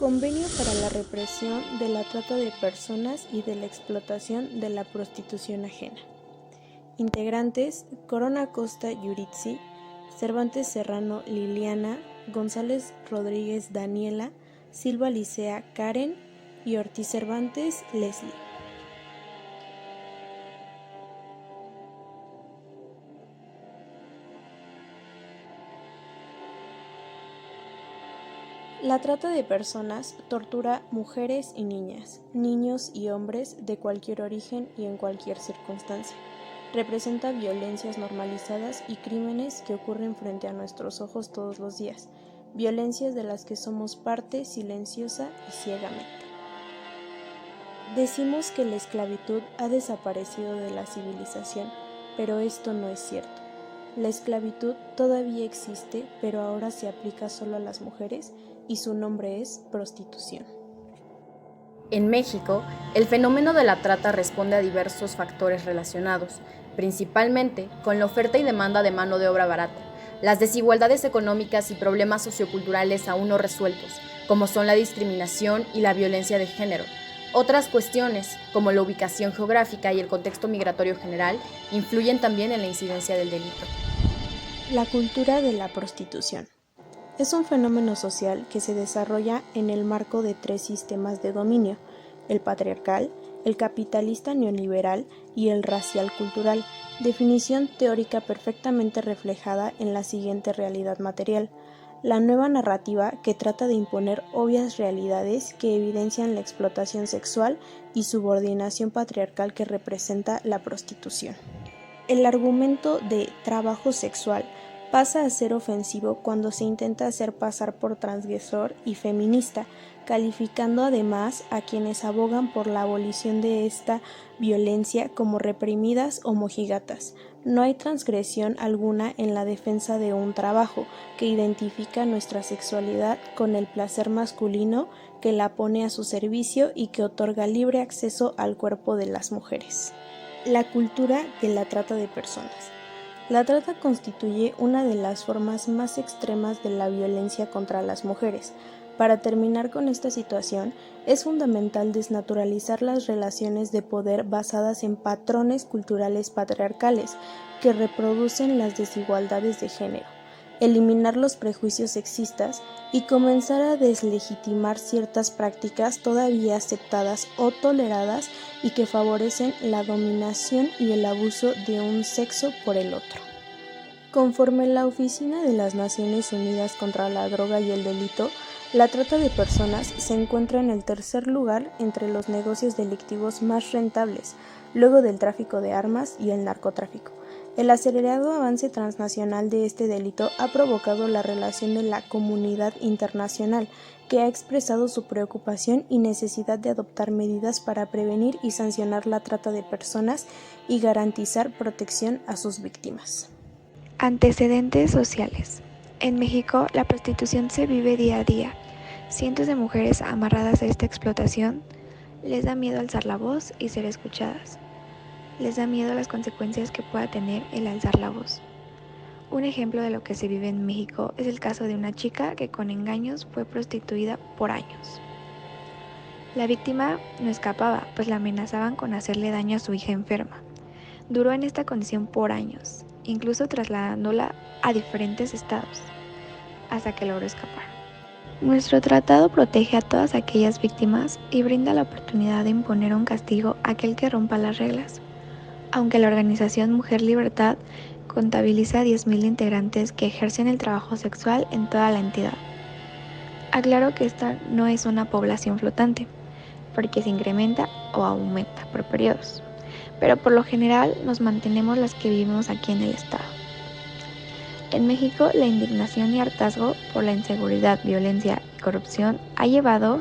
Convenio para la represión de la trata de personas y de la explotación de la prostitución ajena. Integrantes: Corona Costa Yuritsi, Cervantes Serrano Liliana, González Rodríguez Daniela, Silva Licea Karen y Ortiz Cervantes Leslie. La trata de personas tortura mujeres y niñas, niños y hombres de cualquier origen y en cualquier circunstancia. Representa violencias normalizadas y crímenes que ocurren frente a nuestros ojos todos los días, violencias de las que somos parte silenciosa y ciegamente. Decimos que la esclavitud ha desaparecido de la civilización, pero esto no es cierto. La esclavitud todavía existe, pero ahora se aplica solo a las mujeres y su nombre es prostitución. En México, el fenómeno de la trata responde a diversos factores relacionados, principalmente con la oferta y demanda de mano de obra barata, las desigualdades económicas y problemas socioculturales aún no resueltos, como son la discriminación y la violencia de género. Otras cuestiones, como la ubicación geográfica y el contexto migratorio general, influyen también en la incidencia del delito. La cultura de la prostitución es un fenómeno social que se desarrolla en el marco de tres sistemas de dominio: el patriarcal, el capitalista neoliberal y el racial cultural, definición teórica perfectamente reflejada en la siguiente realidad material: la nueva narrativa que trata de imponer obvias realidades que evidencian la explotación sexual y subordinación patriarcal que representa la prostitución. El argumento de trabajo sexual pasa a ser ofensivo cuando se intenta hacer pasar por transgresor y feminista, calificando además a quienes abogan por la abolición de esta violencia como reprimidas o mojigatas. No hay transgresión alguna en la defensa de un trabajo que identifica nuestra sexualidad con el placer masculino, que la pone a su servicio y que otorga libre acceso al cuerpo de las mujeres. La cultura de la trata de personas. La trata constituye una de las formas más extremas de la violencia contra las mujeres. Para terminar con esta situación, es fundamental desnaturalizar las relaciones de poder basadas en patrones culturales patriarcales que reproducen las desigualdades de género, eliminar los prejuicios sexistas y comenzar a deslegitimar ciertas prácticas todavía aceptadas o toleradas y que favorecen la dominación y el abuso de un sexo por el otro. Conforme la Oficina de las Naciones Unidas contra la Droga y el Delito, la trata de personas se encuentra en el tercer lugar entre los negocios delictivos más rentables, luego del tráfico de armas y el narcotráfico. El acelerado avance transnacional de este delito ha provocado la relación de la comunidad internacional, que ha expresado su preocupación y necesidad de adoptar medidas para prevenir y sancionar la trata de personas y garantizar protección a sus víctimas. Antecedentes sociales. En México, la prostitución se vive día a día. Cientos de mujeres amarradas a esta explotación les da miedo alzar la voz y ser escuchadas. Les da miedo las consecuencias que pueda tener el alzar la voz. Un ejemplo de lo que se vive en México es el caso de una chica que con engaños fue prostituida por años. La víctima no escapaba, pues la amenazaban con hacerle daño a su hija enferma. Duró en esta condición por años, incluso trasladándola a diferentes estados, hasta que logró escapar. Nuestro tratado protege a todas aquellas víctimas y brinda la oportunidad de imponer un castigo a aquel que rompa las reglas. Aunque la organización Mujer Libertad contabiliza 10,000 integrantes que ejercen el trabajo sexual en toda la entidad. Aclaro que esta no es una población flotante, porque se incrementa o aumenta por periodos, pero por lo general nos mantenemos las que vivimos aquí en el estado. En México, la indignación y hartazgo por la inseguridad, violencia y corrupción ha llevado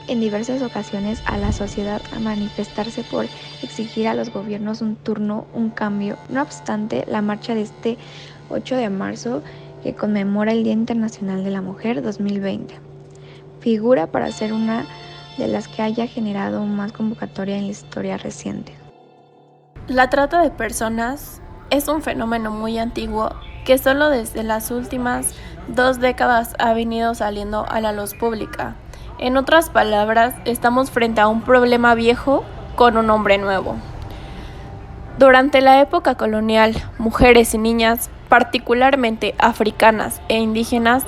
en diversas ocasiones a la sociedad a manifestarse por exigir a los gobiernos un turno, un cambio. No obstante, la marcha de este 8 de marzo, que conmemora el Día Internacional de la Mujer 2020, figura para ser una de las que haya generado más convocatoria en la historia reciente. La trata de personas es un fenómeno muy antiguo que solo desde las últimas 2 décadas ha venido saliendo a la luz pública. En otras palabras, estamos frente a un problema viejo con un nombre nuevo. Durante la época colonial, mujeres y niñas, particularmente africanas e indígenas,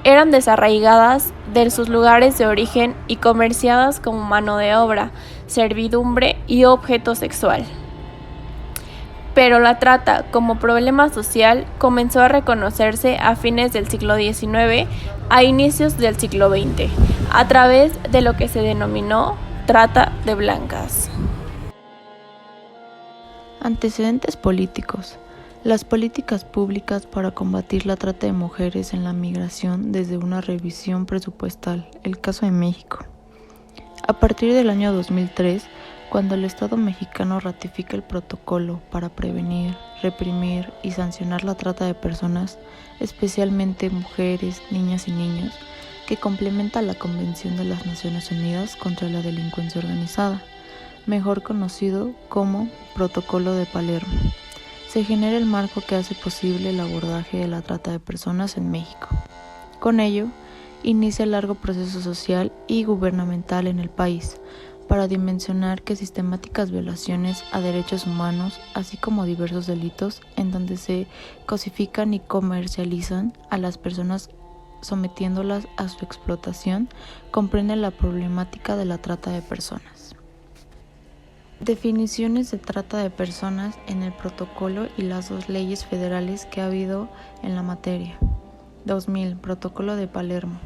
eran desarraigadas de sus lugares de origen y comerciadas como mano de obra, servidumbre y objeto sexual. Pero la trata como problema social comenzó a reconocerse a fines del siglo XIX a inicios del siglo XX, a través de lo que se denominó trata de blancas. Antecedentes políticos. Las políticas públicas para combatir la trata de mujeres en la migración desde una revisión presupuestal, el caso de México. A partir del año 2003, cuando el Estado mexicano ratifica el protocolo para prevenir, reprimir y sancionar la trata de personas, especialmente mujeres, niñas y niños, que complementa la Convención de las Naciones Unidas contra la Delincuencia Organizada, mejor conocido como Protocolo de Palermo. Se genera el marco que hace posible el abordaje de la trata de personas en México. Con ello, inicia el largo proceso social y gubernamental en el país para dimensionar que sistemáticas violaciones a derechos humanos, así como diversos delitos en donde se cosifican y comercializan a las personas sometiéndolas a su explotación, comprenden la problemática de la trata de personas. Definiciones de trata de personas en el protocolo y las dos leyes federales que ha habido en la materia. 2000. Protocolo de Palermo.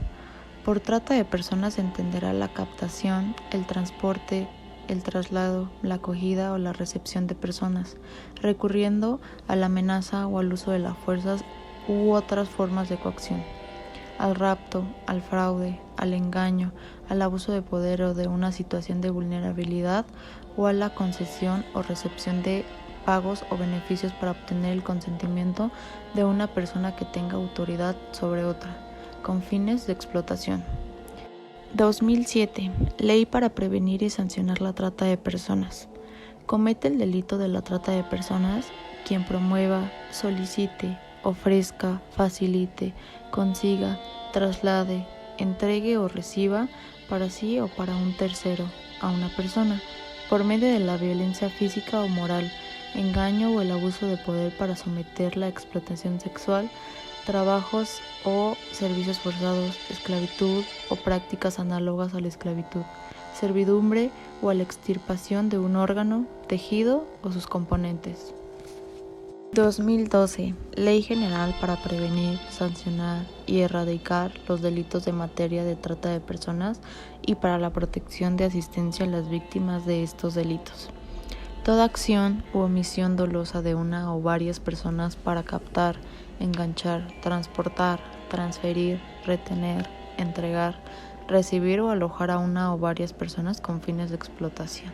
Por trata de personas se entenderá la captación, el transporte, el traslado, la acogida o la recepción de personas, recurriendo a la amenaza o al uso de las fuerzas u otras formas de coacción, al rapto, al fraude, al engaño, al abuso de poder o de una situación de vulnerabilidad o a la concesión o recepción de pagos o beneficios para obtener el consentimiento de una persona que tenga autoridad sobre otra, con fines de explotación. 2007. Ley para prevenir y sancionar la trata de personas. Comete el delito de la trata de personas quien promueva, solicite, ofrezca, facilite, consiga, traslade, entregue o reciba para sí o para un tercero a una persona, por medio de la violencia física o moral, engaño o el abuso de poder para someterla a explotación sexual, trabajos o servicios forzados, esclavitud o prácticas análogas a la esclavitud, servidumbre o a la extirpación de un órgano, tejido o sus componentes. 2012. Ley General para prevenir, sancionar y erradicar los delitos de materia de trata de personas y para la protección de asistencia a las víctimas de estos delitos. Toda acción u omisión dolosa de una o varias personas para captar, enganchar, transportar, transferir, retener, entregar, recibir o alojar a una o varias personas con fines de explotación.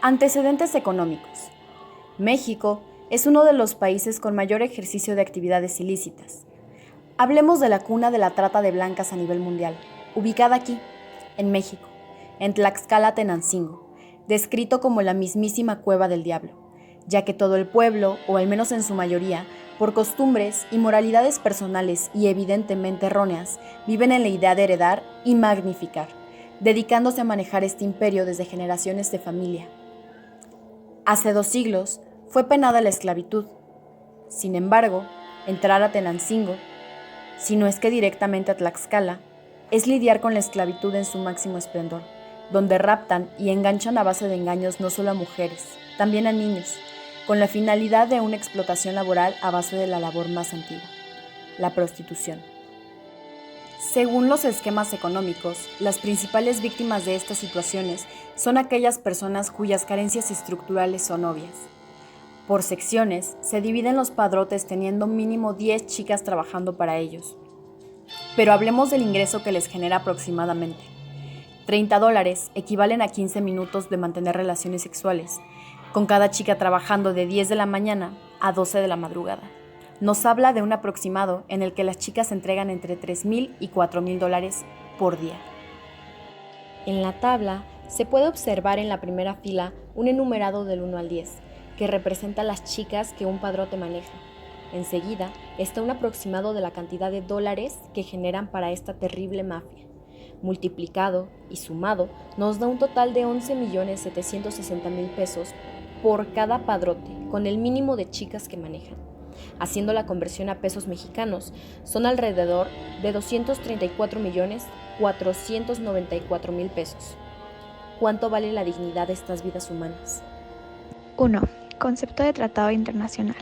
Antecedentes económicos. México es uno de los países con mayor ejercicio de actividades ilícitas. Hablemos de la cuna de la trata de blancas a nivel mundial, ubicada aquí, en México, en Tlaxcala, Tenancingo, descrito como la mismísima cueva del diablo, ya que todo el pueblo, o al menos en su mayoría, por costumbres y moralidades personales y evidentemente erróneas, viven en la idea de heredar y magnificar, dedicándose a manejar este imperio desde generaciones de familia. Hace 2 siglos fue penada la esclavitud. Sin embargo, entrar a Tenancingo, si no es que directamente a Tlaxcala, es lidiar con la esclavitud en su máximo esplendor, donde raptan y enganchan a base de engaños no solo a mujeres, también a niños, con la finalidad de una explotación laboral a base de la labor más antigua, la prostitución. Según los esquemas económicos, las principales víctimas de estas situaciones son aquellas personas cuyas carencias estructurales son obvias. Por secciones, se dividen los padrotes teniendo mínimo 10 chicas trabajando para ellos. Pero hablemos del ingreso que les genera aproximadamente. $30 equivalen a 15 minutos de mantener relaciones sexuales, con cada chica trabajando de 10 de la mañana a 12 de la madrugada. Nos habla de un aproximado en el que las chicas entregan entre $3,000 y $4,000 por día. En la tabla se puede observar en la primera fila un enumerado del 1 al 10, que representa las chicas que un padrote maneja. Enseguida está un aproximado de la cantidad de dólares que generan para esta terrible mafia. Multiplicado y sumado, nos da un total de 11.760.000 pesos por cada padrote, con el mínimo de chicas que manejan. Haciendo la conversión a pesos mexicanos, son alrededor de 234.494.000 pesos. ¿Cuánto vale la dignidad de estas vidas humanas? 1. Concepto de tratado internacional.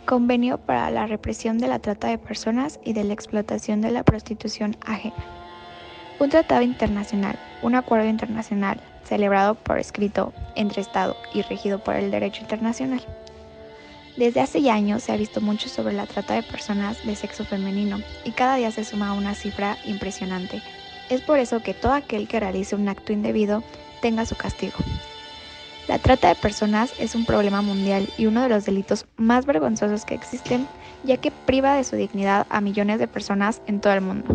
Convenio para la represión de la trata de personas y de la explotación de la prostitución ajena. Un tratado internacional, un acuerdo internacional, celebrado por escrito entre Estado y regido por el derecho internacional. Desde hace ya años se ha visto mucho sobre la trata de personas de sexo femenino y cada día se suma una cifra impresionante. Es por eso que todo aquel que realice un acto indebido tenga su castigo. La trata de personas es un problema mundial y uno de los delitos más vergonzosos que existen, ya que priva de su dignidad a millones de personas en todo el mundo.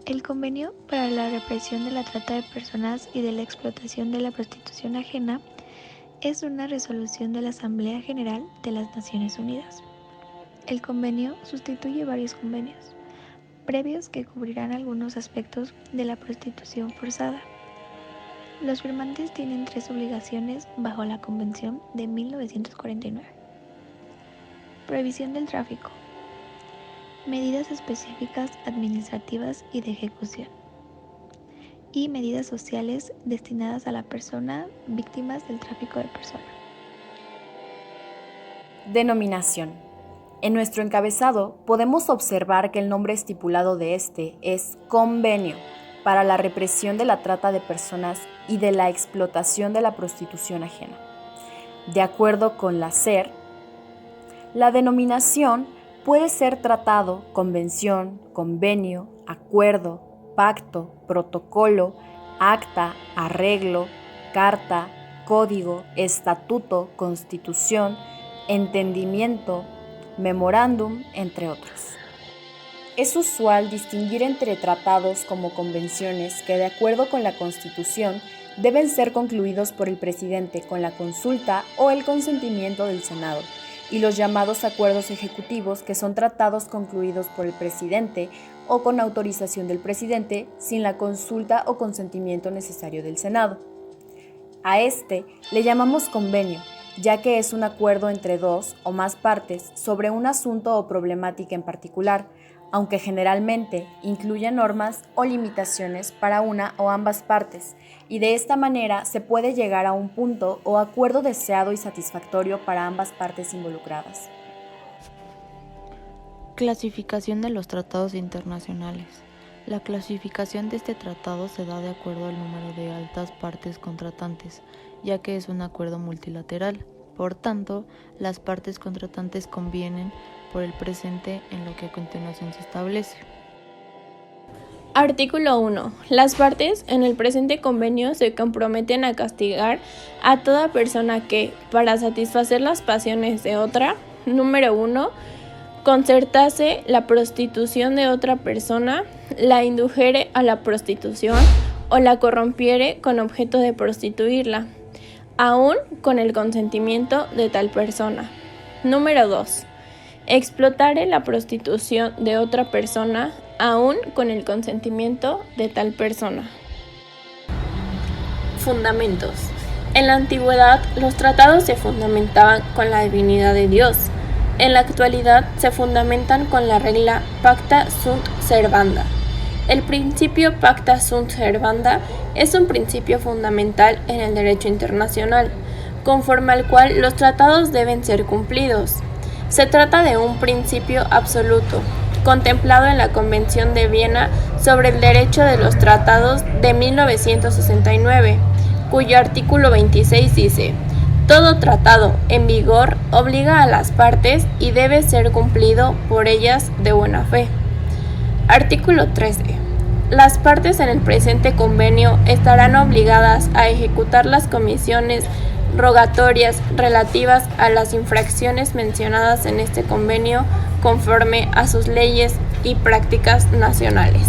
El Convenio para la represión de la trata de personas y de la explotación de la prostitución ajena es una resolución de la Asamblea General de las Naciones Unidas. El convenio sustituye varios convenios previos que cubrirán algunos aspectos de la prostitución forzada. Los firmantes tienen 3 obligaciones bajo la Convención de 1949. Prohibición del tráfico. Medidas específicas administrativas y de ejecución. Y medidas sociales destinadas a la persona víctimas del tráfico de personas. Denominación. En nuestro encabezado podemos observar que el nombre estipulado de este es Convenio para la represión de la trata de personas y de la explotación de la prostitución ajena. De acuerdo con la SER, la denominación puede ser tratado, convención, convenio, acuerdo, pacto, protocolo, acta, arreglo, carta, código, estatuto, constitución, entendimiento, memorándum, entre otros. Es usual distinguir entre tratados como convenciones que, de acuerdo con la Constitución, deben ser concluidos por el presidente con la consulta o el consentimiento del Senado, y los llamados acuerdos ejecutivos, que son tratados concluidos por el presidente o con autorización del presidente sin la consulta o consentimiento necesario del Senado. A este le llamamos convenio, ya que es un acuerdo entre 2 o más partes sobre un asunto o problemática en particular, aunque generalmente incluye normas o limitaciones para una o ambas partes, y de esta manera se puede llegar a un punto o acuerdo deseado y satisfactorio para ambas partes involucradas. Clasificación de los tratados internacionales. La clasificación de este tratado se da de acuerdo al número de altas partes contratantes, ya que es un acuerdo multilateral. Por tanto, las partes contratantes convienen por el presente en lo que a continuación se establece. Artículo 1. Las partes en el presente convenio se comprometen a castigar a toda persona que, para satisfacer las pasiones de otra, número 1, concertase la prostitución de otra persona, la indujere a la prostitución o la corrompiere con objeto de prostituirla, aun con el consentimiento de tal persona. Número 2. Explotare la prostitución de otra persona, aun con el consentimiento de tal persona. Fundamentos. En la antigüedad, los tratados se fundamentaban con la divinidad de Dios. En la actualidad, se fundamentan con la regla Pacta sunt servanda. El principio Pacta sunt servanda es un principio fundamental en el derecho internacional, conforme al cual los tratados deben ser cumplidos. Se trata de un principio absoluto, contemplado en la Convención de Viena sobre el Derecho de los Tratados de 1969, cuyo artículo 26 dice: todo tratado en vigor obliga a las partes y debe ser cumplido por ellas de buena fe. Artículo 13. Las partes en el presente convenio estarán obligadas a ejecutar las comisiones rogatorias relativas a las infracciones mencionadas en este convenio conforme a sus leyes y prácticas nacionales.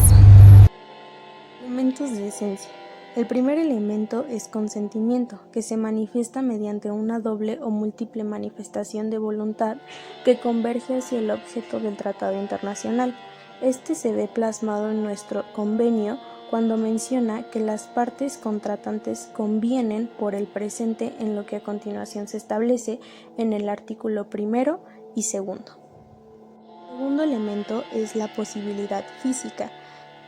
Elementos de esencia. El primer elemento es consentimiento, que se manifiesta mediante una doble o múltiple manifestación de voluntad que converge hacia el objeto del tratado internacional. Este se ve plasmado en nuestro convenio cuando menciona que las partes contratantes convienen por el presente en lo que a continuación se establece en el artículo 1 y 2. El segundo elemento es la posibilidad física,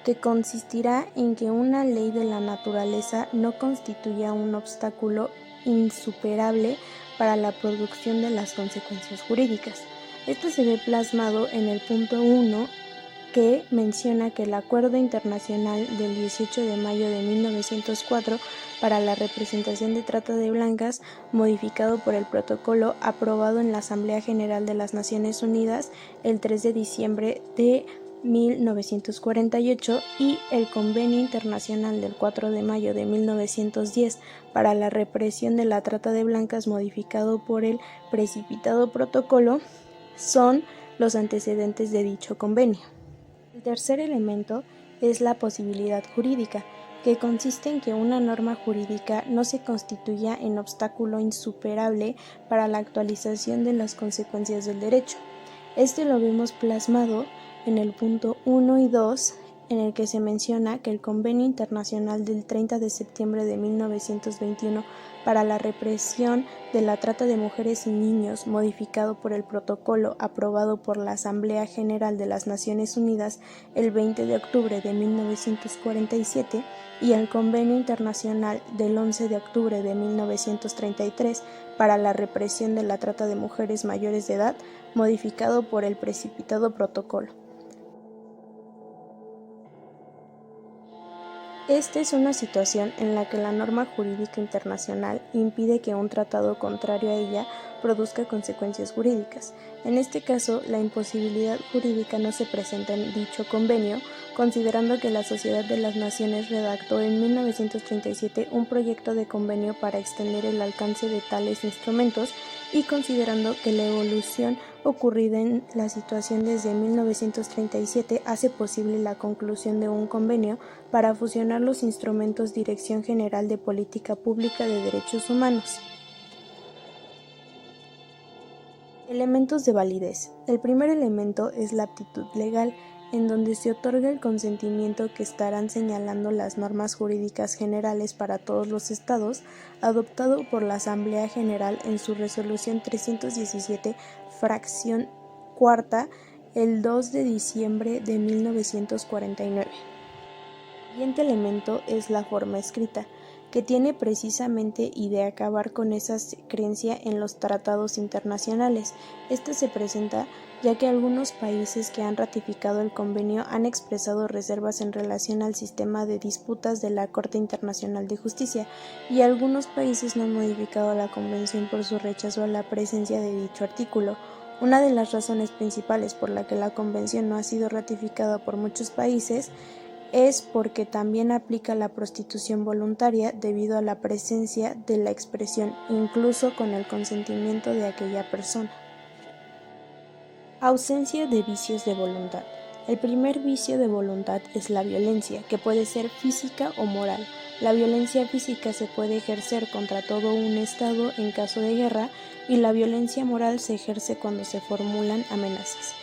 que consistirá en que una ley de la naturaleza no constituya un obstáculo insuperable para la producción de las consecuencias jurídicas. Esto se ve plasmado en el punto 1, que menciona que el Acuerdo Internacional del 18 de mayo de 1904 para la representación de trata de blancas, modificado por el protocolo aprobado en la Asamblea General de las Naciones Unidas el 3 de diciembre de 1948 y el Convenio Internacional del 4 de mayo de 1910 para la represión de la trata de blancas, modificado por el precipitado protocolo, son los antecedentes de dicho convenio. El tercer elemento es la posibilidad jurídica, que consiste en que una norma jurídica no se constituya en obstáculo insuperable para la actualización de las consecuencias del derecho. Este lo vemos plasmado en el punto 1 y 2, en el que se menciona que el Convenio Internacional del 30 de septiembre de 1921 para la represión de la trata de mujeres y niños, modificado por el protocolo aprobado por la Asamblea General de las Naciones Unidas el 20 de octubre de 1947, y el Convenio Internacional del 11 de octubre de 1933 para la represión de la trata de mujeres mayores de edad, modificado por el precipitado protocolo. Esta es una situación en la que la norma jurídica internacional impide que un tratado contrario a ella produzca consecuencias jurídicas. En este caso, la imposibilidad jurídica no se presenta en dicho convenio, considerando que la Sociedad de las Naciones redactó en 1937 un proyecto de convenio para extender el alcance de tales instrumentos y considerando que la evolución ocurrida en la situación desde 1937 hace posible la conclusión de un convenio para fusionar los instrumentos Dirección General de Política Pública de Derechos Humanos. Elementos de validez. El primer elemento es la aptitud legal, en donde se otorga el consentimiento que estarán señalando las normas jurídicas generales para todos los estados, adoptado por la Asamblea General en su resolución 317, fracción cuarta, el 2 de diciembre de 1949. El siguiente elemento es la forma escrita, que tiene precisamente y de acabar con esa creencia en los tratados internacionales. Este se presenta ya que algunos países que han ratificado el convenio han expresado reservas en relación al sistema de disputas de la Corte Internacional de Justicia, y algunos países no han modificado la convención por su rechazo a la presencia de dicho artículo. Una de las razones principales por la que la convención no ha sido ratificada por muchos países es porque también aplica la prostitución voluntaria debido a la presencia de la expresión, incluso con el consentimiento de aquella persona. Ausencia de vicios de voluntad. El primer vicio de voluntad es la violencia, que puede ser física o moral. La violencia física se puede ejercer contra todo un estado en caso de guerra, y la violencia moral se ejerce cuando se formulan amenazas.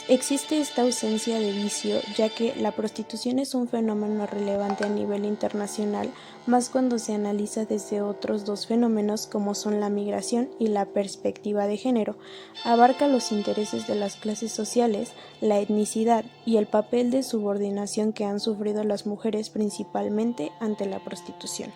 Existe esta ausencia de vicio, ya que la prostitución es un fenómeno relevante a nivel internacional, más cuando se analiza desde otros dos fenómenos como son la migración y la perspectiva de género. Abarca los intereses de las clases sociales, la etnicidad y el papel de subordinación que han sufrido las mujeres principalmente ante la prostitución.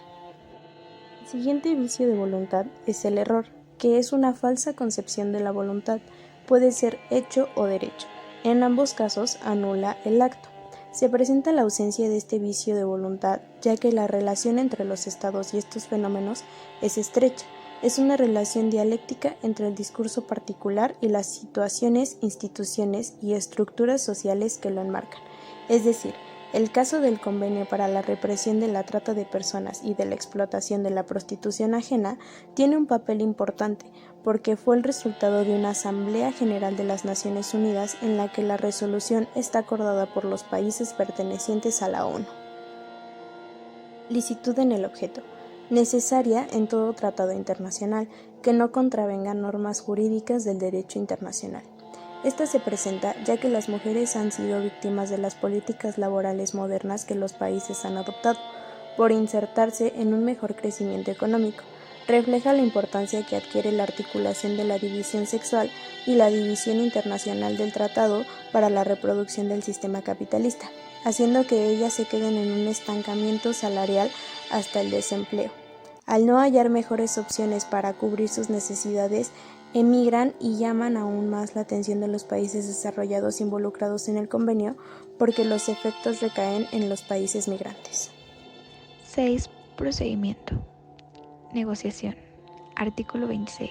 El siguiente vicio de voluntad es el error, que es una falsa concepción de la voluntad. Puede ser hecho o derecho. En ambos casos anula el acto. Se presenta la ausencia de este vicio de voluntad, ya que la relación entre los estados y estos fenómenos es estrecha. Es una relación dialéctica entre el discurso particular y las situaciones, instituciones y estructuras sociales que lo enmarcan. Es decir, el caso del Convenio para la represión de la trata de personas y de la explotación de la prostitución ajena tiene un papel importante, porque fue el resultado de una Asamblea General de las Naciones Unidas en la que la resolución está acordada por los países pertenecientes a la ONU. Licitud en el objeto. Necesaria en todo tratado internacional que no contravenga normas jurídicas del derecho internacional. Esta se presenta ya que las mujeres han sido víctimas de las políticas laborales modernas que los países han adoptado por insertarse en un mejor crecimiento económico. Refleja la importancia que adquiere la articulación de la división sexual y la división internacional del tratado para la reproducción del sistema capitalista, haciendo que ellas se queden en un estancamiento salarial hasta el desempleo. Al no hallar mejores opciones para cubrir sus necesidades, emigran y llaman aún más la atención de los países desarrollados involucrados en el convenio porque los efectos recaen en los países migrantes. 6. Procedimiento. Negociación. Artículo 26.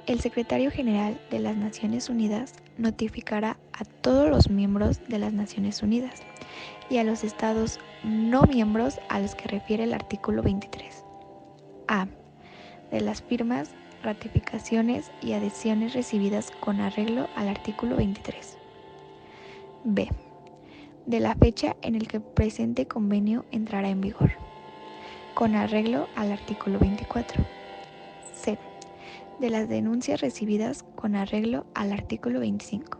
El Secretario General de las Naciones Unidas notificará a todos los miembros de las Naciones Unidas y a los estados no miembros a los que refiere el artículo 23. A. De las firmas, ratificaciones y adhesiones recibidas con arreglo al artículo 23. B. De la fecha en el que el presente convenio entrará en vigor, con arreglo al artículo 24. C. De las denuncias recibidas con arreglo al artículo 25.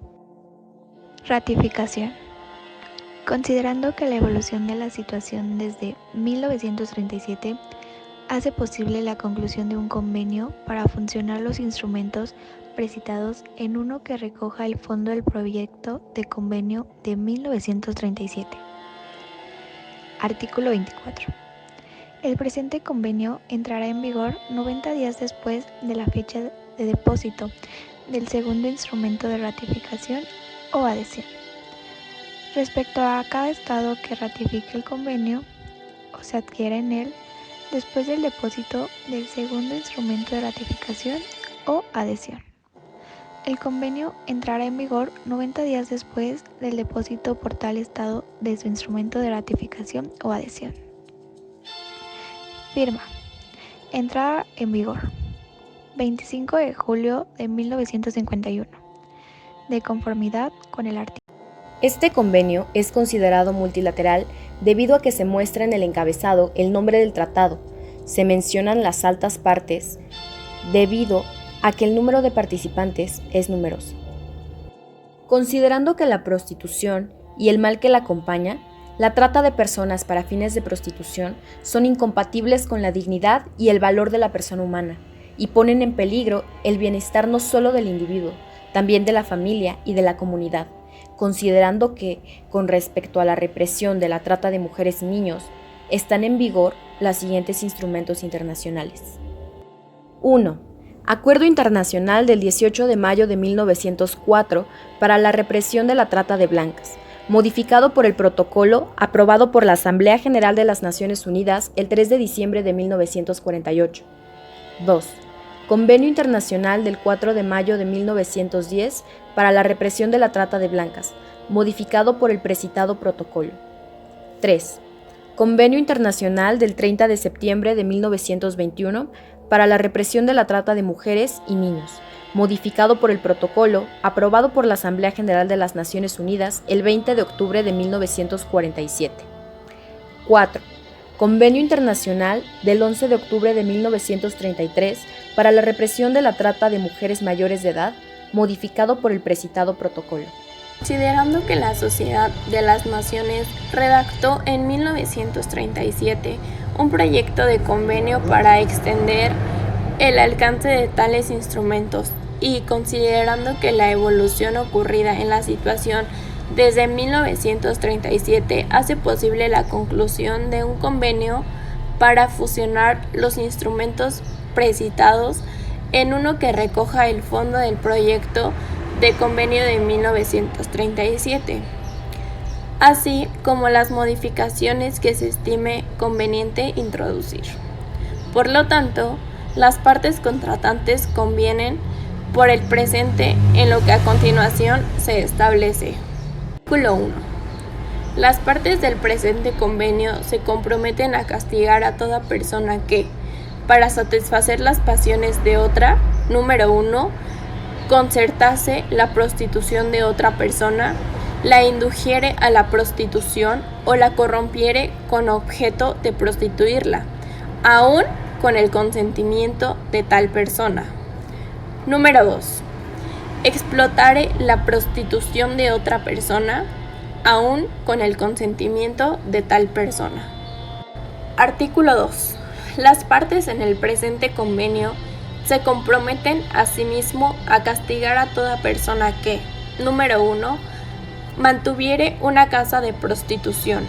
Ratificación. Considerando que la evolución de la situación desde 1937 hace posible la conclusión de un convenio para funcionar los instrumentos precitados en uno que recoja el fondo del proyecto de convenio de 1937. Artículo 24. El presente convenio entrará en vigor 90 días después de la fecha de depósito del segundo instrumento de ratificación o adhesión. Respecto a cada estado que ratifique el convenio o se adquiera en él, después del depósito del segundo instrumento de ratificación o adhesión. El convenio entrará en vigor 90 días después del depósito por tal estado de su instrumento de ratificación o adhesión. Firma. Entrada en vigor. 25 de julio de 1951. De conformidad con el artículo. Este convenio es considerado multilateral debido a que se muestra en el encabezado el nombre del tratado, se mencionan las altas partes, debido a que el número de participantes es numeroso. Considerando que la prostitución y el mal que la acompaña, la trata de personas para fines de prostitución son incompatibles con la dignidad y el valor de la persona humana y ponen en peligro el bienestar no solo del individuo, también de la familia y de la comunidad, considerando que, con respecto a la represión de la trata de mujeres y niños, están en vigor los siguientes instrumentos internacionales. 1. Acuerdo Internacional del 18 de mayo de 1904 para la represión de la trata de blancas, modificado por el protocolo aprobado por la Asamblea General de las Naciones Unidas el 3 de diciembre de 1948. 2. Convenio Internacional del 4 de mayo de 1910 para la represión de la trata de blancas, modificado por el precitado protocolo. 3. Convenio Internacional del 30 de septiembre de 1921 para la represión de la trata de mujeres y niños, modificado por el protocolo aprobado por la Asamblea General de las Naciones Unidas el 20 de octubre de 1947. 4. Convenio Internacional del 11 de octubre de 1933 para la represión de la trata de mujeres mayores de edad, modificado por el precitado protocolo. Considerando que la Sociedad de las Naciones redactó en 1937 un proyecto de convenio para extender el alcance de tales instrumentos y considerando que la evolución ocurrida en la situación desde 1937 hace posible la conclusión de un convenio para fusionar los instrumentos precitados en uno que recoja el fondo del proyecto de convenio de 1937, así como las modificaciones que se estime conveniente introducir. Por lo tanto, las partes contratantes convienen por el presente en lo que a continuación se establece. Artículo 1. Las partes del presente convenio se comprometen a castigar a toda persona que, para satisfacer las pasiones de otra, número 1, concertase la prostitución de otra persona, la indujere a la prostitución o la corrompiere con objeto de prostituirla, aun con el consentimiento de tal persona. Número 2. Explotare la prostitución de otra persona, aun con el consentimiento de tal persona. Artículo 2. Las partes en el presente convenio se comprometen asimismo a castigar a toda persona que, número 1, mantuviere una casa de prostitución,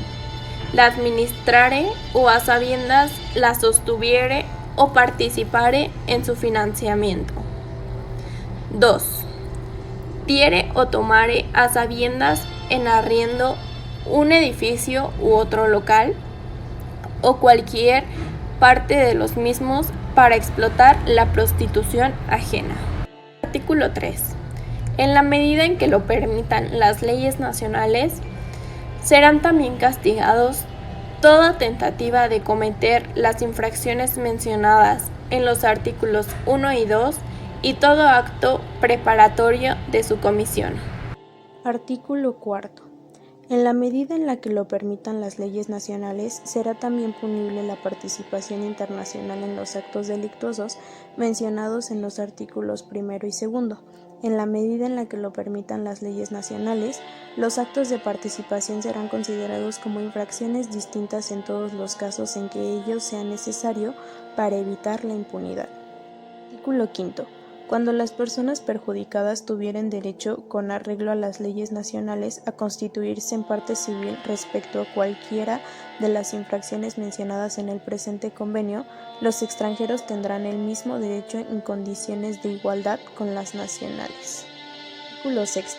la administrare o a sabiendas la sostuviere o participare en su financiamiento. 2. Diere o tomare a sabiendas en arriendo un edificio u otro local o cualquier parte de los mismos para explotar la prostitución ajena. Artículo 3. En la medida en que lo permitan las leyes nacionales, serán también castigados toda tentativa de cometer las infracciones mencionadas en los artículos 1 y 2 y todo acto preparatorio de su comisión. Artículo 4. En la medida en la que lo permitan las leyes nacionales, será también punible la participación internacional en los actos delictuosos mencionados en los artículos 1 y 2. En la medida en la que lo permitan las leyes nacionales, los actos de participación serán considerados como infracciones distintas en todos los casos en que ello sea necesario para evitar la impunidad. Artículo 5. Cuando las personas perjudicadas tuvieren derecho, con arreglo a las leyes nacionales, a constituirse en parte civil respecto a cualquiera de las infracciones mencionadas en el presente convenio, los extranjeros tendrán el mismo derecho en condiciones de igualdad con las nacionales. Artículo 6.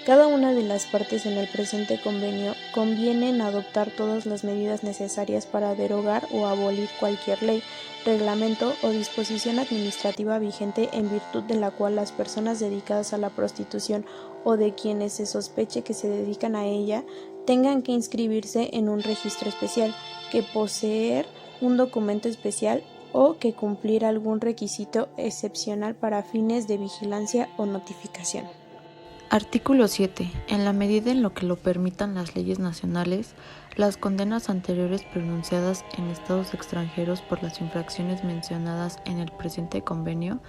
Cada una de las partes en el presente convenio conviene en adoptar todas las medidas necesarias para derogar o abolir cualquier ley, reglamento o disposición administrativa vigente en virtud de la cual las personas dedicadas a la prostitución o de quienes se sospeche que se dedican a ella tengan que inscribirse en un registro especial, que poseer un documento especial o que cumplir algún requisito excepcional para fines de vigilancia o notificación. Artículo 7. En la medida en lo que lo permitan las leyes nacionales, las condenas anteriores pronunciadas en estados extranjeros por las infracciones mencionadas en el presente convenio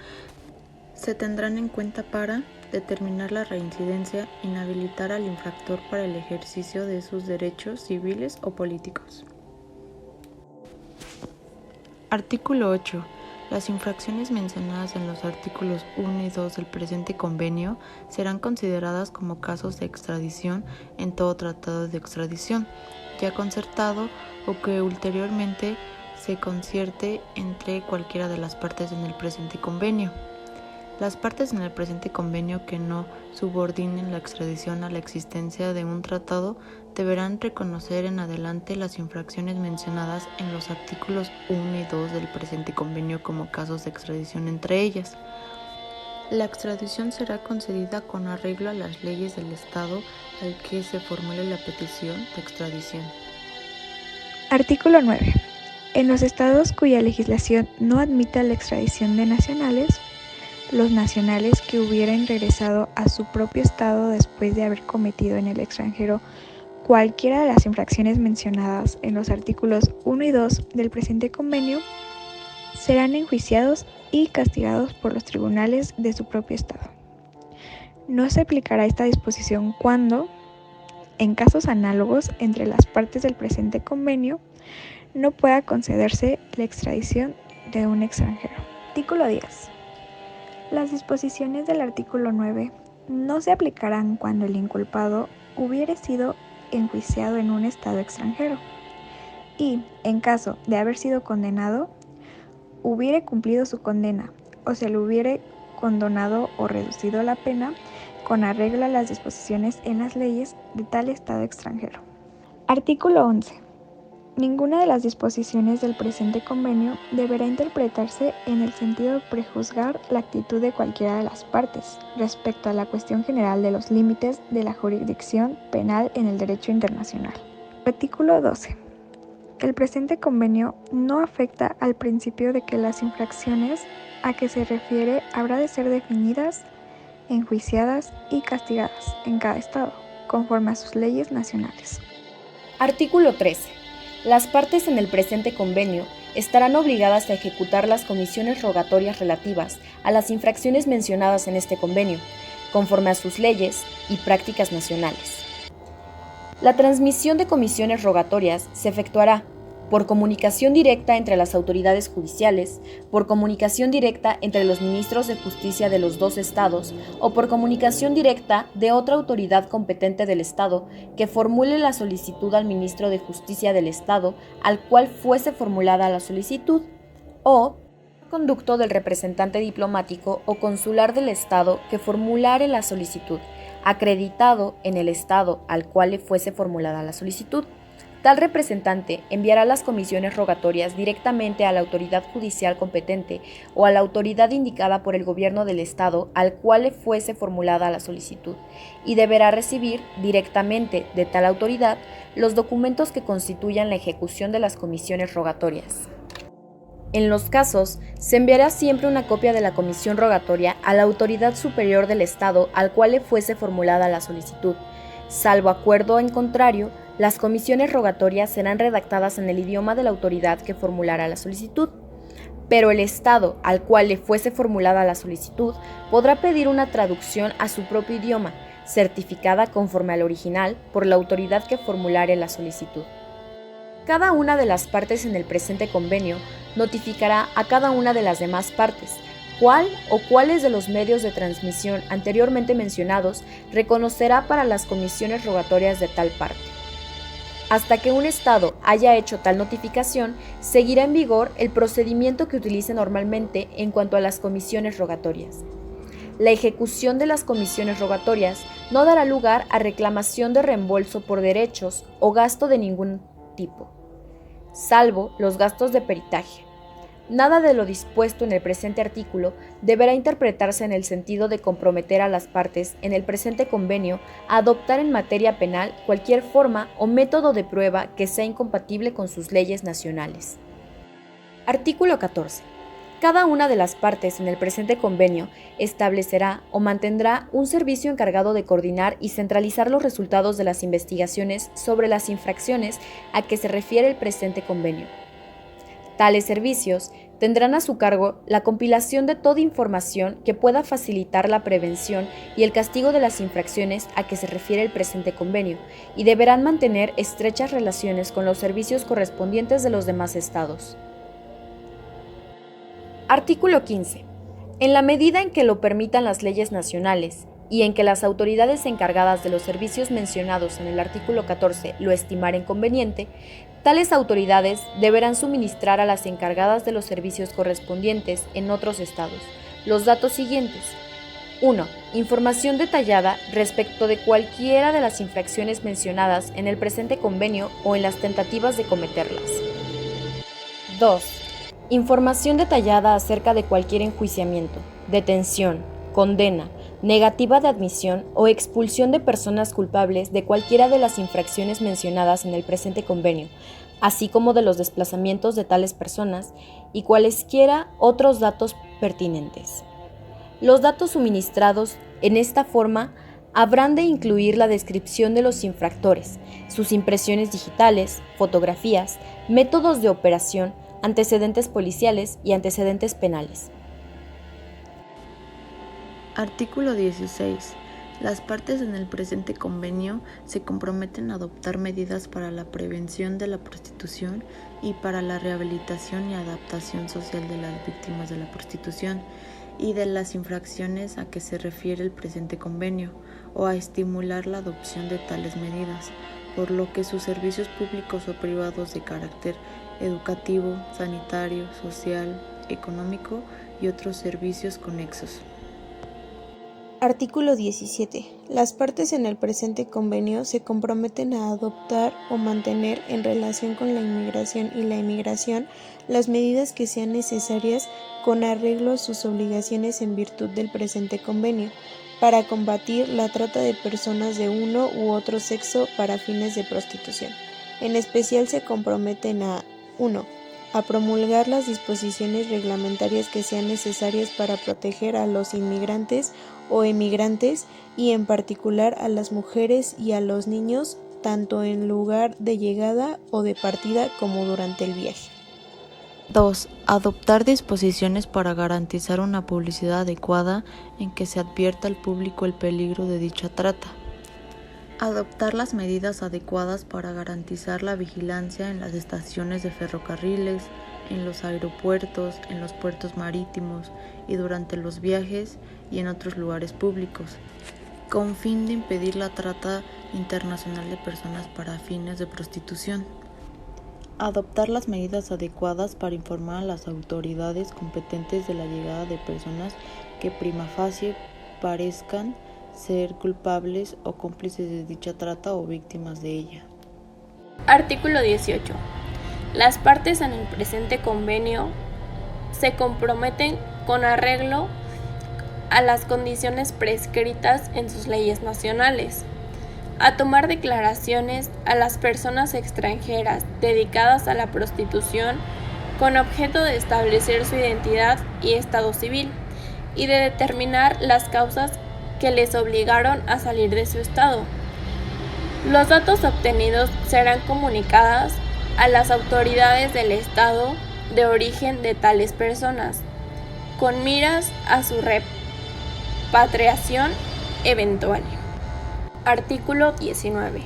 se tendrán en cuenta para determinar la reincidencia, inhabilitar al infractor para el ejercicio de sus derechos civiles o políticos. Artículo 8. Las infracciones mencionadas en los artículos 1 y 2 del presente convenio serán consideradas como casos de extradición en todo tratado de extradición, ya concertado o que ulteriormente se concierte entre cualquiera de las partes en el presente convenio. Las partes en el presente convenio que no subordinen la extradición a la existencia de un tratado deberán reconocer en adelante las infracciones mencionadas en los artículos 1 y 2 del presente convenio como casos de extradición entre ellas. La extradición será concedida con arreglo a las leyes del Estado al que se formule la petición de extradición. Artículo 9. En los estados cuya legislación no admita la extradición de nacionales, los nacionales que hubieran regresado a su propio estado después de haber cometido en el extranjero cualquiera de las infracciones mencionadas en los artículos 1 y 2 del presente convenio, serán enjuiciados y castigados por los tribunales de su propio estado. No se aplicará esta disposición cuando, en casos análogos entre las partes del presente convenio, no pueda concederse la extradición de un extranjero. Artículo 10. Las disposiciones del artículo 9 no se aplicarán cuando el inculpado hubiere sido enjuiciado en un estado extranjero y, en caso de haber sido condenado, hubiere cumplido su condena o se le hubiere condonado o reducido la pena con arreglo a las disposiciones en las leyes de tal estado extranjero. Artículo 11. Ninguna de las disposiciones del presente convenio deberá interpretarse en el sentido de prejuzgar la actitud de cualquiera de las partes respecto a la cuestión general de los límites de la jurisdicción penal en el derecho internacional. Artículo 12. El presente convenio no afecta al principio de que las infracciones a que se refiere habrá de ser definidas, enjuiciadas y castigadas en cada estado. conforme a sus leyes nacionales. Artículo 13. Las partes en el presente convenio estarán obligadas a ejecutar las comisiones rogatorias relativas a las infracciones mencionadas en este convenio, conforme a sus leyes y prácticas nacionales. La transmisión de comisiones rogatorias se efectuará por comunicación directa entre las autoridades judiciales, por comunicación directa entre los ministros de justicia de los dos estados o por comunicación directa de otra autoridad competente del estado que formule la solicitud al ministro de justicia del estado al cual fuese formulada la solicitud, o por conducto del representante diplomático o consular del estado que formulare la solicitud, acreditado en el estado al cual le fuese formulada la solicitud. Tal representante enviará las comisiones rogatorias directamente a la autoridad judicial competente o a la autoridad indicada por el gobierno del estado al cual le fuese formulada la solicitud, y deberá recibir directamente de tal autoridad los documentos que constituyan la ejecución de las comisiones rogatorias. En los casos, se enviará siempre una copia de la comisión rogatoria a la autoridad superior del estado al cual le fuese formulada la solicitud. Salvo acuerdo en contrario, las comisiones rogatorias serán redactadas en el idioma de la autoridad que formulará la solicitud, pero el estado al cual le fuese formulada la solicitud podrá pedir una traducción a su propio idioma, certificada conforme al original por la autoridad que formulare la solicitud. Cada una de las partes en el presente convenio notificará a cada una de las demás partes cuál o cuáles de los medios de transmisión anteriormente mencionados reconocerá para las comisiones rogatorias de tal parte. Hasta que un estado haya hecho tal notificación, seguirá en vigor el procedimiento que utilice normalmente en cuanto a las comisiones rogatorias. La ejecución de las comisiones rogatorias no dará lugar a reclamación de reembolso por derechos o gasto de ningún tipo, salvo los gastos de peritaje. Nada de lo dispuesto en el presente artículo deberá interpretarse en el sentido de comprometer a las partes en el presente convenio a adoptar en materia penal cualquier forma o método de prueba que sea incompatible con sus leyes nacionales. Artículo 14. Cada una de las partes en el presente convenio establecerá o mantendrá un servicio encargado de coordinar y centralizar los resultados de las investigaciones sobre las infracciones a que se refiere el presente convenio. Tales servicios tendrán a su cargo la compilación de toda información que pueda facilitar la prevención y el castigo de las infracciones a que se refiere el presente convenio, y deberán mantener estrechas relaciones con los servicios correspondientes de los demás estados. Artículo 15. En la medida en que lo permitan las leyes nacionales y en que las autoridades encargadas de los servicios mencionados en el artículo 14 lo estimaren conveniente, tales autoridades deberán suministrar a las encargadas de los servicios correspondientes en otros estados los datos siguientes. 1. Información detallada respecto de cualquiera de las infracciones mencionadas en el presente convenio o en las tentativas de cometerlas. 2. Información detallada acerca de cualquier enjuiciamiento, detención, condena, negativa de admisión o expulsión de personas culpables de cualquiera de las infracciones mencionadas en el presente convenio, así como de los desplazamientos de tales personas y cualesquiera otros datos pertinentes. Los datos suministrados en esta forma habrán de incluir la descripción de los infractores, sus impresiones digitales, fotografías, métodos de operación, antecedentes policiales y antecedentes penales. Artículo 16. Las partes en el presente convenio se comprometen a adoptar medidas para la prevención de la prostitución y para la rehabilitación y adaptación social de las víctimas de la prostitución y de las infracciones a que se refiere el presente convenio, o a estimular la adopción de tales medidas, por lo que sus servicios públicos o privados de carácter educativo, sanitario, social, económico y otros servicios conexos. Artículo 17. Las partes en el presente convenio se comprometen a adoptar o mantener en relación con la inmigración y la emigración las medidas que sean necesarias con arreglo a sus obligaciones en virtud del presente convenio, para combatir la trata de personas de uno u otro sexo para fines de prostitución. En especial se comprometen a 1. A promulgar las disposiciones reglamentarias que sean necesarias para proteger a los inmigrantes o emigrantes y en particular a las mujeres y a los niños tanto en lugar de llegada o de partida como durante el viaje. 2. Adoptar disposiciones para garantizar una publicidad adecuada en que se advierta al público el peligro de dicha trata. Adoptar las medidas adecuadas para garantizar la vigilancia en las estaciones de ferrocarriles, en los aeropuertos, en los puertos marítimos y durante los viajes y en otros lugares públicos, con fin de impedir la trata internacional de personas para fines de prostitución. Adoptar las medidas adecuadas para informar a las autoridades competentes de la llegada de personas que prima facie parezcan ser culpables o cómplices de dicha trata o víctimas de ella. Artículo 18. Las partes en el presente convenio se comprometen con arreglo a las condiciones prescritas en sus leyes nacionales, a tomar declaraciones a las personas extranjeras dedicadas a la prostitución con objeto de establecer su identidad y estado civil y de determinar las causas que les obligaron a salir de su estado. Los datos obtenidos serán comunicados a las autoridades del estado de origen de tales personas, con miras a su repatriación eventual. Artículo 19.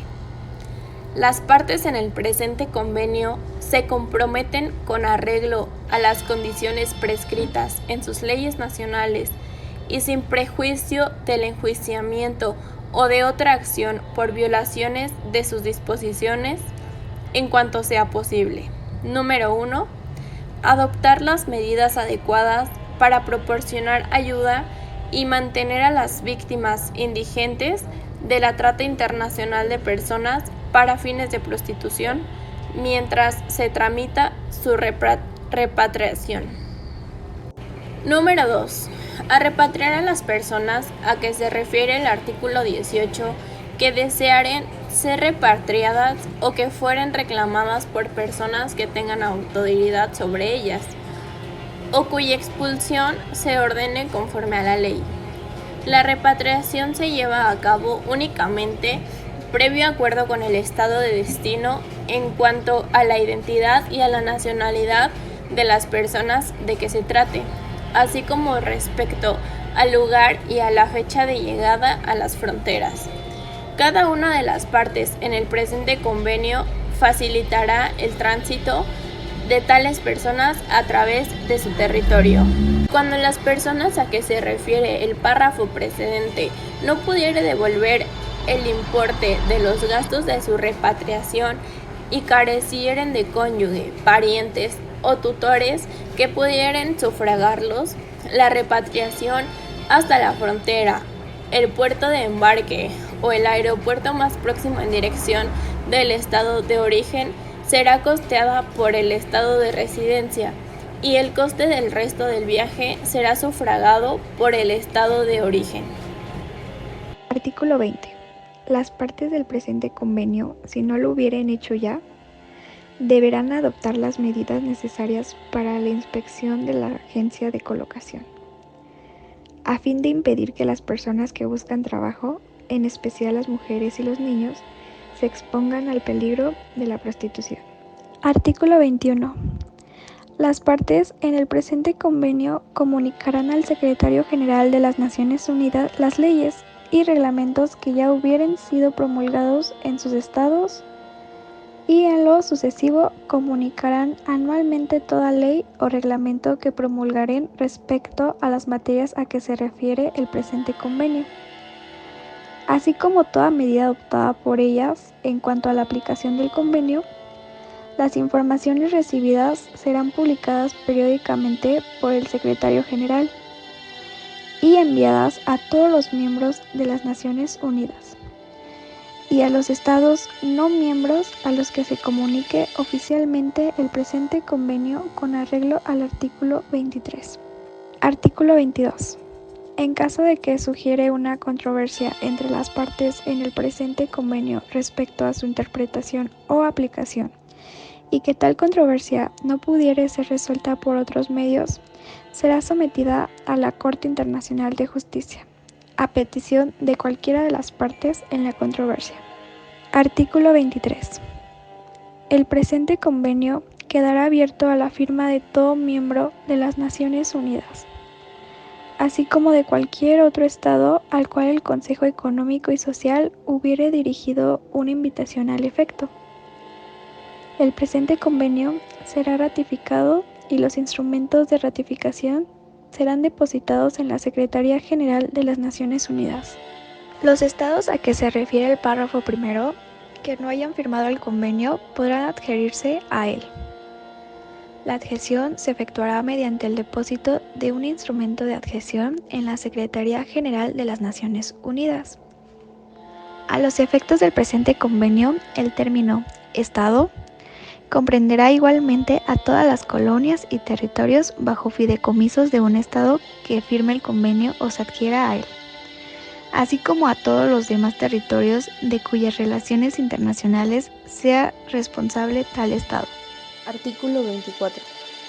Las partes en el presente convenio se comprometen con arreglo a las condiciones prescritas en sus leyes nacionales y sin prejuicio del enjuiciamiento o de otra acción por violaciones de sus disposiciones en cuanto sea posible. Número 1. Adoptar las medidas adecuadas para proporcionar ayuda y mantener a las víctimas indigentes de la trata internacional de personas para fines de prostitución mientras se tramita su repatriación. Número 2. A repatriar a las personas a que se refiere el artículo 18 que desearen ser repatriadas o que fueren reclamadas por personas que tengan autoridad sobre ellas o cuya expulsión se ordene conforme a la ley. La repatriación se lleva a cabo únicamente previo acuerdo con el estado de destino en cuanto a la identidad y a la nacionalidad de las personas de que se trate, así como respecto al lugar y a la fecha de llegada a las fronteras. Cada una de las partes en el presente convenio facilitará el tránsito de tales personas a través de su territorio. Cuando las personas a que se refiere el párrafo precedente no pudiere devolver el importe de los gastos de su repatriación y carecieren de cónyuge, parientes o tutores que pudieren sufragarlos, la repatriación hasta la frontera, el puerto de embarque o el aeropuerto más próximo en dirección del estado de origen será costeada por el estado de residencia y el coste del resto del viaje será sufragado por el estado de origen. Artículo 20. Las partes del presente convenio, si no lo hubieren hecho ya, deberán adoptar las medidas necesarias para la inspección de la agencia de colocación, a fin de impedir que las personas que buscan trabajo, en especial las mujeres y los niños, se expongan al peligro de la prostitución. Artículo 21. Las partes en el presente convenio comunicarán al Secretario General de las Naciones Unidas las leyes y reglamentos que ya hubieran sido promulgados en sus estados y en lo sucesivo comunicarán anualmente toda ley o reglamento que promulgaren respecto a las materias a que se refiere el presente convenio, así como toda medida adoptada por ellas en cuanto a la aplicación del convenio. Las informaciones recibidas serán publicadas periódicamente por el Secretario General y enviadas a todos los miembros de las Naciones Unidas y a los estados no miembros a los que se comunique oficialmente el presente convenio con arreglo al artículo 23. Artículo 22. En caso de que sugiere una controversia entre las partes en el presente convenio respecto a su interpretación o aplicación, y que tal controversia no pudiere ser resuelta por otros medios, será sometida a la Corte Internacional de Justicia, a petición de cualquiera de las partes en la controversia. Artículo 23. El presente convenio quedará abierto a la firma de todo miembro de las Naciones Unidas, así como de cualquier otro Estado al cual el Consejo Económico y Social hubiere dirigido una invitación al efecto. El presente convenio será ratificado y los instrumentos de ratificación serán depositados en la Secretaría General de las Naciones Unidas. Los estados a que se refiere el párrafo primero que no hayan firmado el convenio podrán adherirse a él. La adhesión se efectuará mediante el depósito de un instrumento de adhesión en la Secretaría General de las Naciones Unidas. A los efectos del presente convenio, el término Estado comprenderá igualmente a todas las colonias y territorios bajo fideicomisos de un Estado que firme el convenio o se adhiera a él, así como a todos los demás territorios de cuyas relaciones internacionales sea responsable tal Estado. Artículo 24.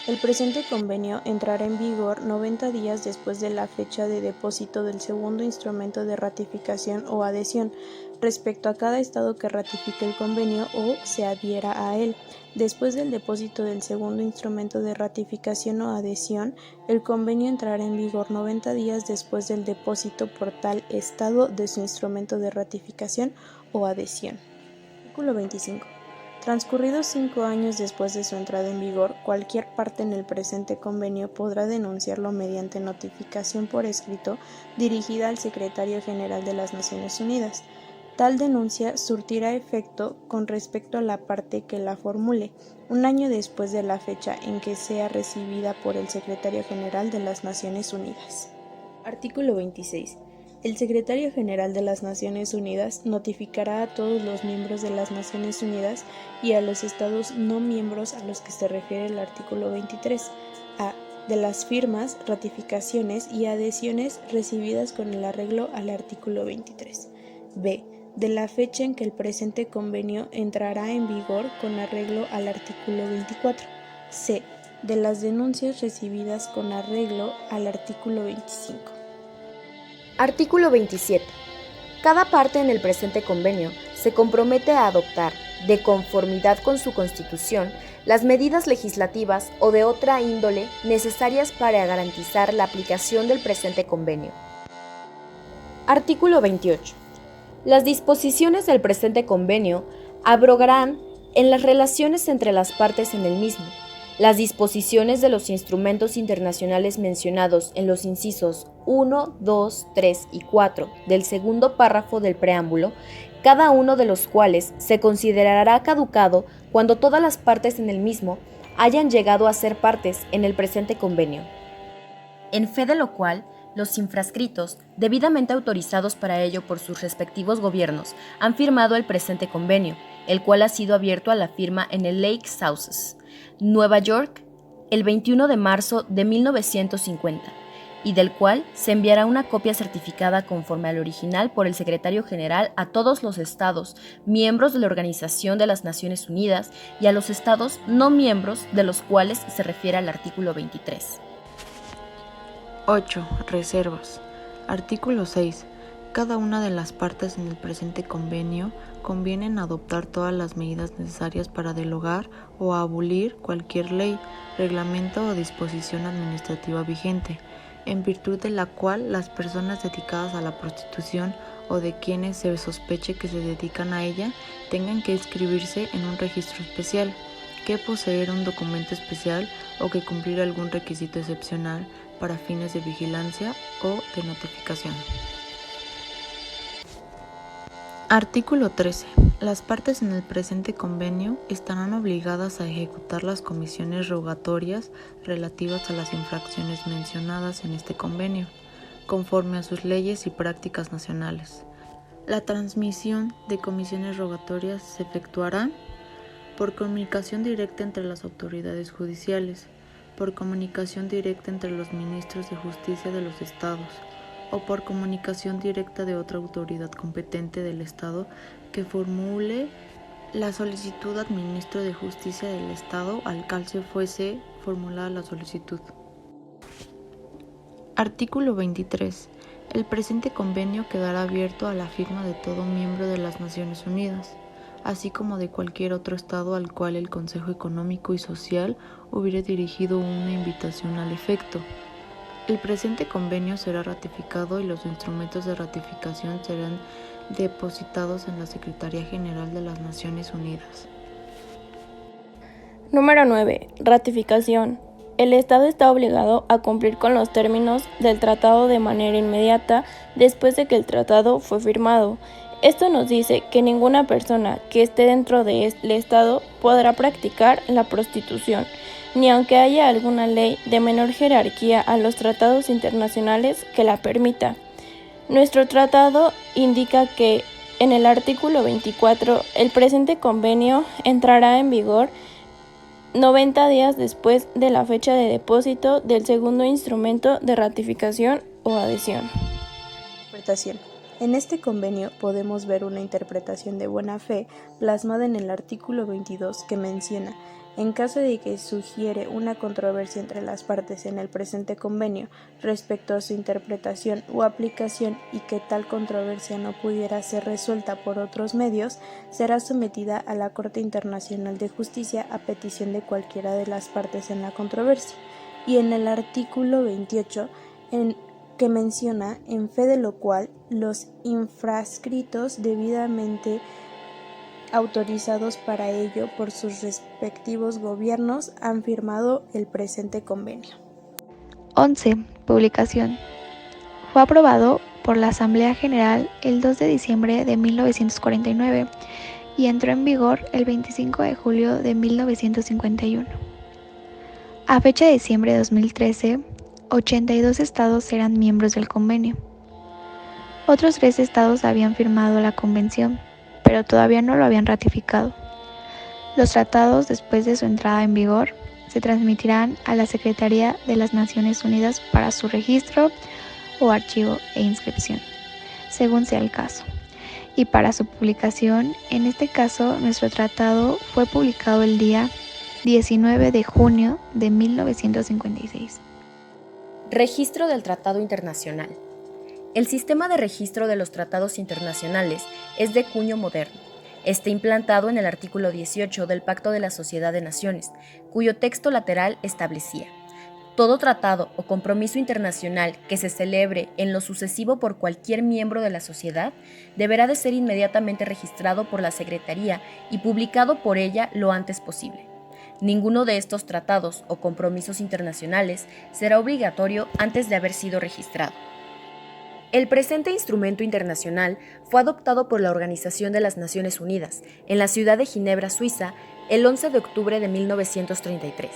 El presente convenio entrará en vigor 90 días después de la fecha de depósito del segundo instrumento de ratificación o adhesión respecto a cada Estado que ratifique el convenio o se adhiera a él. Después del depósito del segundo instrumento de ratificación o adhesión, el convenio entrará en vigor 90 días después del depósito por tal Estado de su instrumento de ratificación o adhesión. Artículo 25. Transcurridos 5 años después de su entrada en vigor, cualquier parte en el presente convenio podrá denunciarlo mediante notificación por escrito dirigida al Secretario General de las Naciones Unidas. Tal denuncia surtirá efecto con respecto a la parte que la formule, un año después de la fecha en que sea recibida por el Secretario General de las Naciones Unidas. Artículo 26. El Secretario General de las Naciones Unidas notificará a todos los miembros de las Naciones Unidas y a los Estados no miembros a los que se refiere el artículo 23, a. de las firmas, ratificaciones y adhesiones recibidas con el arreglo al artículo 23, b. de la fecha en que el presente convenio entrará en vigor con arreglo al artículo 24, c. de las denuncias recibidas con arreglo al artículo 25. Artículo 27. Cada parte en el presente convenio se compromete a adoptar, de conformidad con su Constitución, las medidas legislativas o de otra índole necesarias para garantizar la aplicación del presente convenio. Artículo 28. Las disposiciones del presente convenio abrogarán, en las relaciones entre las partes en el mismo, las disposiciones de los instrumentos internacionales mencionados en los incisos 1, 2, 3 y 4 del segundo párrafo del preámbulo, cada uno de los cuales se considerará caducado cuando todas las partes en el mismo hayan llegado a ser partes en el presente convenio. En fe de lo cual, los infrascritos, debidamente autorizados para ello por sus respectivos gobiernos, han firmado el presente convenio, el cual ha sido abierto a la firma en el Lake Houses, Nueva York, el 21 de marzo de 1950, y del cual se enviará una copia certificada conforme al original por el Secretario General a todos los estados miembros de la Organización de las Naciones Unidas y a los estados no miembros de los cuales se refiere al artículo 23. 8. Reservas. Artículo 6. Cada una de las partes en el presente convenio conviene en adoptar todas las medidas necesarias para derogar o abolir cualquier ley, reglamento o disposición administrativa vigente, en virtud de la cual las personas dedicadas a la prostitución o de quienes se sospeche que se dedican a ella tengan que inscribirse en un registro especial, que poseer un documento especial o que cumplir algún requisito excepcional para fines de vigilancia o de notificación. Artículo 13. Las partes en el presente convenio estarán obligadas a ejecutar las comisiones rogatorias relativas a las infracciones mencionadas en este convenio, conforme a sus leyes y prácticas nacionales. La transmisión de comisiones rogatorias se efectuará por comunicación directa entre las autoridades judiciales, por comunicación directa entre los ministros de justicia de los estados, o por comunicación directa de otra autoridad competente del Estado que formule la solicitud al ministro de Justicia del Estado al cual se fuese formulada la solicitud. Artículo 23. El presente convenio quedará abierto a la firma de todo miembro de las Naciones Unidas, así como de cualquier otro Estado al cual el Consejo Económico y Social hubiere dirigido una invitación al efecto. El presente convenio será ratificado y los instrumentos de ratificación serán depositados en la Secretaría General de las Naciones Unidas. Número 9. Ratificación. El Estado está obligado a cumplir con los términos del tratado de manera inmediata después de que el tratado fue firmado. Esto nos dice que ninguna persona que esté dentro del Estado podrá practicar la prostitución, ni aunque haya alguna ley de menor jerarquía a los tratados internacionales que la permita. Nuestro tratado indica que, en el artículo 24, el presente convenio entrará en vigor 90 días después de la fecha de depósito del segundo instrumento de ratificación o adhesión. Interpretación. En este convenio podemos ver una interpretación de buena fe plasmada en el artículo 22 que menciona: en caso de que sugiere una controversia entre las partes en el presente convenio respecto a su interpretación o aplicación y que tal controversia no pudiera ser resuelta por otros medios, será sometida a la Corte Internacional de Justicia a petición de cualquiera de las partes en la controversia. Y en el artículo 28, que menciona: en fe de lo cual los infrascritos debidamente autorizados para ello por sus respectivos gobiernos han firmado el presente convenio. 11. Publicación. Fue aprobado por la Asamblea General el 2 de diciembre de 1949 y entró en vigor el 25 de julio de 1951. A fecha de diciembre de 2013, 82 estados eran miembros del convenio. Otros 3 estados habían firmado la convención, pero todavía no lo habían ratificado. Los tratados, después de su entrada en vigor, se transmitirán a la Secretaría de las Naciones Unidas para su registro o archivo e inscripción, según sea el caso. Y para su publicación, en este caso, nuestro tratado fue publicado el día 19 de junio de 1956. Registro del Tratado Internacional. El sistema de registro de los tratados internacionales es de cuño moderno. Está implantado en el artículo 18 del Pacto de la Sociedad de Naciones, cuyo texto lateral establecía: todo tratado o compromiso internacional que se celebre en lo sucesivo por cualquier miembro de la sociedad deberá de ser inmediatamente registrado por la Secretaría y publicado por ella lo antes posible. Ninguno de estos tratados o compromisos internacionales será obligatorio antes de haber sido registrado. El presente instrumento internacional fue adoptado por la Organización de las Naciones Unidas en la ciudad de Ginebra, Suiza, el 11 de octubre de 1933,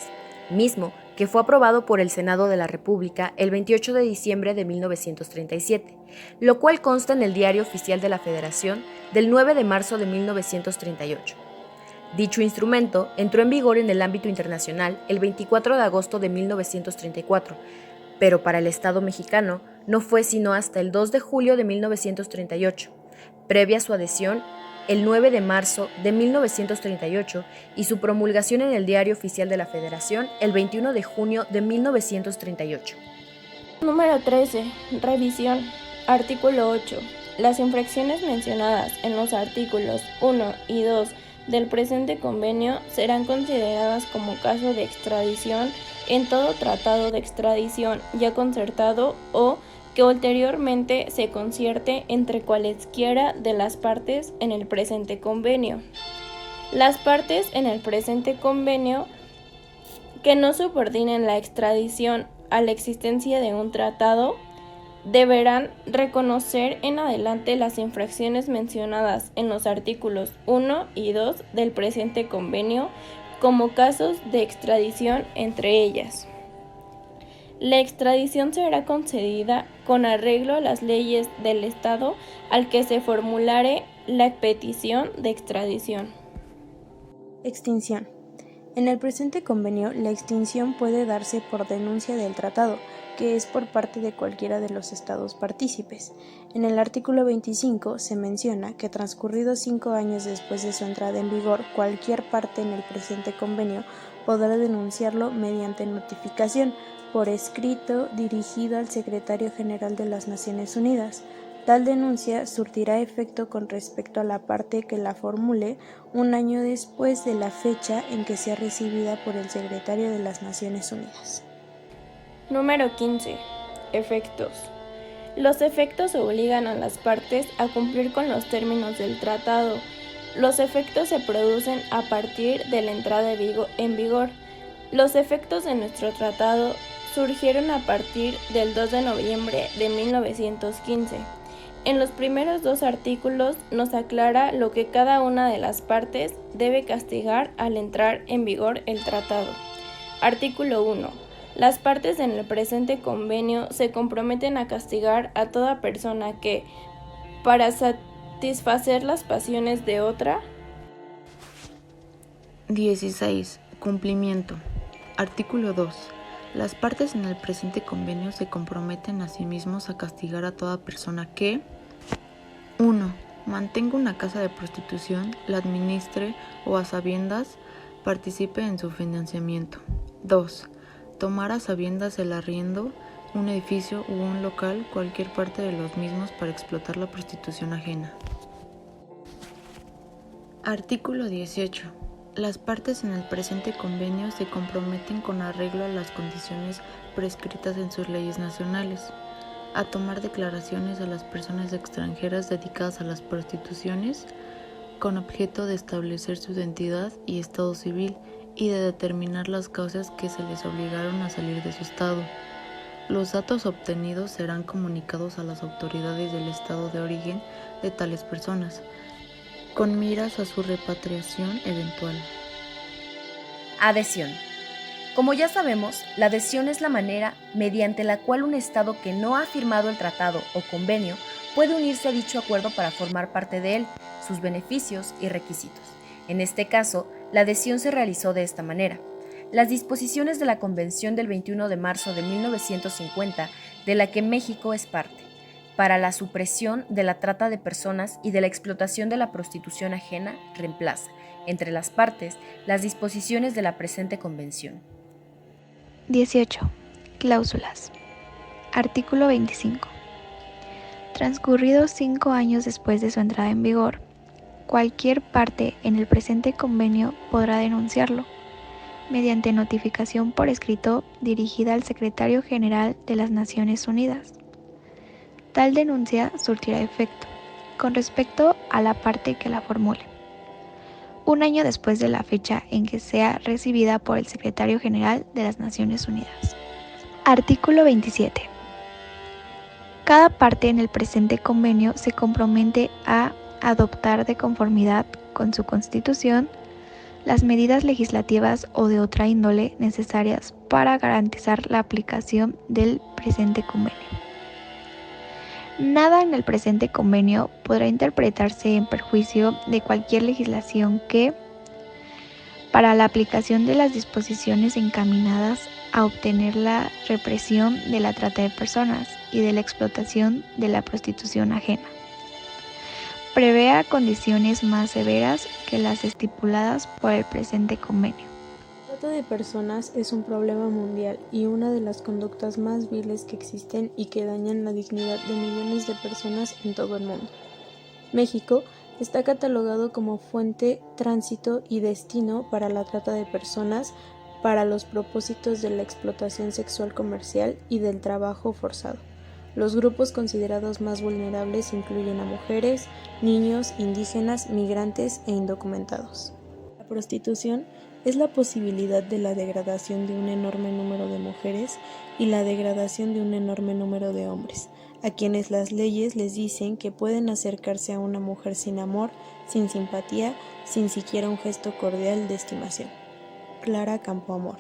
mismo que fue aprobado por el Senado de la República el 28 de diciembre de 1937, lo cual consta en el Diario Oficial de la Federación del 9 de marzo de 1938. Dicho instrumento entró en vigor en el ámbito internacional el 24 de agosto de 1934, pero para el Estado mexicano no fue sino hasta el 2 de julio de 1938, previa su adhesión el 9 de marzo de 1938 y su promulgación en el Diario Oficial de la Federación el 21 de junio de 1938. Número 13. Revisión. Artículo 8. Las infracciones mencionadas en los artículos 1 y 2 del presente convenio serán consideradas como caso de extradición en todo tratado de extradición ya concertado o que ulteriormente se concierte entre cualesquiera de las partes en el presente convenio. Las partes en el presente convenio que no subordinen la extradición a la existencia de un tratado deberán reconocer en adelante las infracciones mencionadas en los artículos 1 y 2 del presente convenio como casos de extradición entre ellas. La extradición será concedida con arreglo a las leyes del Estado al que se formulare la petición de extradición. Extinción. En el presente convenio, la extinción puede darse por denuncia del tratado, que es por parte de cualquiera de los estados partícipes. En el artículo 25 se menciona que transcurridos 5 años después de su entrada en vigor, cualquier parte en el presente convenio podrá denunciarlo mediante notificación, por escrito dirigido al Secretario General de las Naciones Unidas. Tal denuncia surtirá efecto con respecto a la parte que la formule un año después de la fecha en que sea recibida por el Secretario de las Naciones Unidas. Número 15. Efectos. Los efectos obligan a las partes a cumplir con los términos del tratado. Los efectos se producen a partir de la entrada en vigor. Los efectos de nuestro tratado surgieron a partir del 2 de noviembre de 1915. En los primeros 2 artículos nos aclara lo que cada una de las partes debe castigar al entrar en vigor el tratado. Artículo 1. Las partes en el presente convenio se comprometen a castigar a toda persona que, para satisfacer las pasiones de otra. 16. Cumplimiento. Artículo 2. Las partes en el presente convenio se comprometen a sí mismos a castigar a toda persona que 1. Mantenga una casa de prostitución, la administre o a sabiendas participe en su financiamiento. 2. Tomar a sabiendas el arriendo, un edificio u un local, cualquier parte de los mismos para explotar la prostitución ajena. Artículo 18. Las partes en el presente convenio se comprometen con arreglo a las condiciones prescritas en sus leyes nacionales, a tomar declaraciones a las personas extranjeras dedicadas a las prostituciones con objeto de establecer su identidad y estado civil y de determinar las causas que se les obligaron a salir de su estado. Los datos obtenidos serán comunicados a las autoridades del estado de origen de tales personas, con miras a su repatriación eventual. Adhesión. Como ya sabemos, la adhesión es la manera mediante la cual un Estado que no ha firmado el tratado o convenio puede unirse a dicho acuerdo para formar parte de él, sus beneficios y requisitos. En este caso, la adhesión se realizó de esta manera. Las disposiciones de la Convención del 21 de marzo de 1950, de la que México es parte, para la supresión de la trata de personas y de la explotación de la prostitución ajena, reemplaza, entre las partes, las disposiciones de la presente Convención. 18. Cláusulas. Artículo 25. Transcurridos 5 años después de su entrada en vigor, cualquier parte en el presente convenio podrá denunciarlo, mediante notificación por escrito dirigida al Secretario General de las Naciones Unidas. Tal denuncia surtirá efecto, con respecto a la parte que la formule, un año después de la fecha en que sea recibida por el Secretario General de las Naciones Unidas. Artículo 27. Cada parte en el presente convenio se compromete a adoptar de conformidad con su Constitución las medidas legislativas o de otra índole necesarias para garantizar la aplicación del presente convenio. Nada en el presente convenio podrá interpretarse en perjuicio de cualquier legislación que, para la aplicación de las disposiciones encaminadas a obtener la represión de la trata de personas y de la explotación de la prostitución ajena, prevea condiciones más severas que las estipuladas por el presente convenio. La trata de personas es un problema mundial y una de las conductas más viles que existen y que dañan la dignidad de millones de personas en todo el mundo. México está catalogado como fuente, tránsito y destino para la trata de personas para los propósitos de la explotación sexual comercial y del trabajo forzado. Los grupos considerados más vulnerables incluyen a mujeres, niños, indígenas, migrantes e indocumentados. La prostitución es la posibilidad de la degradación de un enorme número de mujeres y la degradación de un enorme número de hombres, a quienes las leyes les dicen que pueden acercarse a una mujer sin amor, sin simpatía, sin siquiera un gesto cordial de estimación. Clara Campoamor.